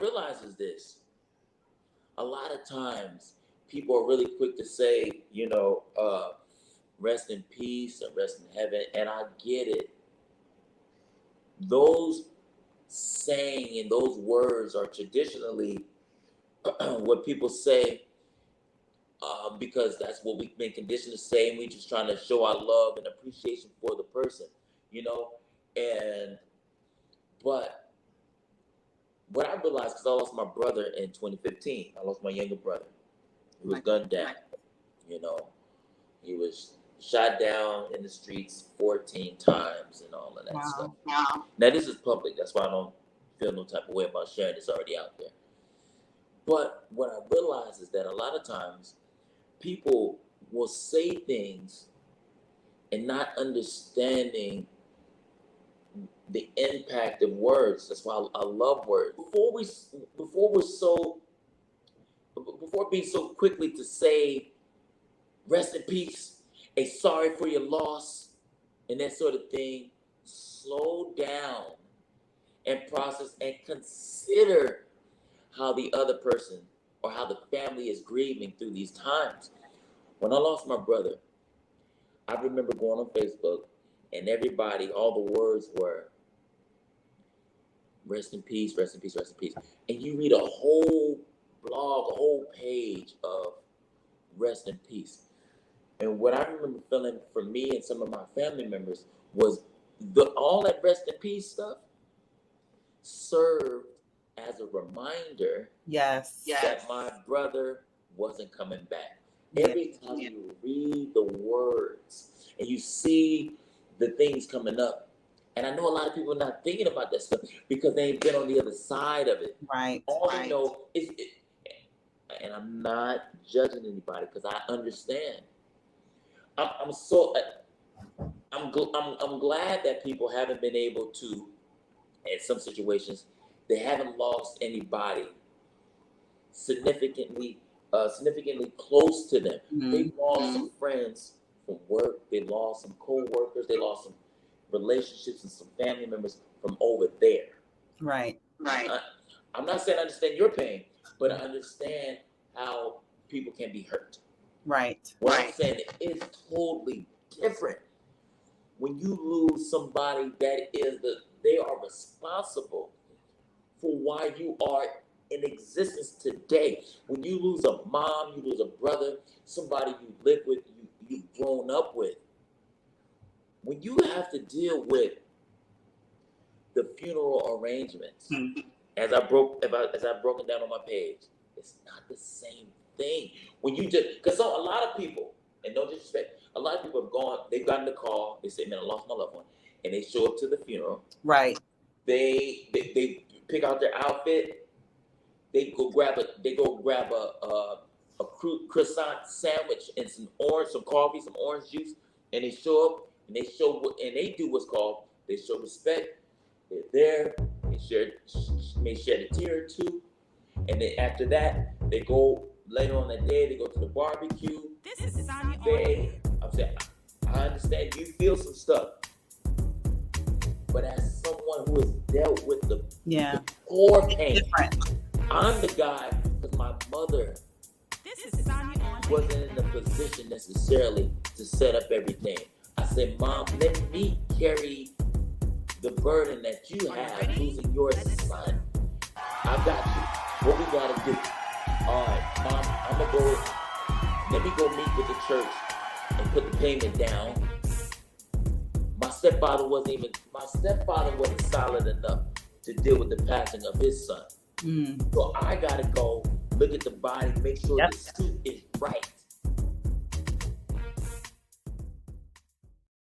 realize is this: a lot of times people are really quick to say, rest in peace and rest in heaven, and I get it. Those saying and those words are traditionally what people say because that's what we've been conditioned to say, and we just trying to show our love and appreciation for the person, and but what I realized, because I lost my brother in 2015, I lost my younger brother. He was gunned down. He was shot down in the streets 14 times and all of that stuff. Wow. Now, this is public. That's why I don't feel no type of way about sharing. It's already out there. But what I realize is that a lot of times people will say things and not understanding the impact of words. That's why I love words. Before being so quickly to say, rest in peace, a sorry for your loss, and that sort of thing, slow down and process and consider how the other person or how the family is grieving through these times. When I lost my brother, I remember going on Facebook and everybody, all the words were, rest in peace, rest in peace, rest in peace. And you read a whole blog, a whole page of rest in peace. And what I remember feeling for me and some of my family members was all that rest in peace stuff served as a reminder that my brother wasn't coming back. Every time you read the words and you see the things coming up, and I know a lot of people are not thinking about that stuff because they ain't been on the other side of it. Right. All they know is, and I'm not judging anybody because I understand. I'm glad that people haven't been able to, in some situations, they haven't lost anybody significantly close to them. Mm-hmm. They lost some friends from work. They lost some co-workers. They lost some relationships and some family members from over there. Right. I'm not saying I understand your pain, but I understand how people can be hurt. Right. What I'm saying is totally different. When you lose somebody they are responsible for why you are in existence today. When you lose a mom, you lose a brother, somebody you live with, you've grown up with. When you have to deal with the funeral arrangements, as I've broken down on my page, it's not the same thing. When you because a lot of people, and no disrespect, a lot of people have gone, they've gotten the call, they say, man, I lost my loved one, and they show up to the funeral. Right. They pick out their outfit, they go grab a croissant sandwich and some coffee, some orange juice, and they show up and they do what's called, they show respect. They're there, may shed a tear or two, and then after that, they go later on that day, they go to the barbecue. This is Sanya. I'm saying, I understand you feel some stuff, but as someone who has dealt with the core pain, I'm the guy because my mother wasn't in a position necessarily to set up everything. I said, Mom, let me carry the burden that you have losing your son. I got you. What we gotta do? All right, Mom, let me go meet with the church and put the payment down. My stepfather wasn't solid enough to deal with the passing of his son. So I gotta go look at the body, make sure the suit is right.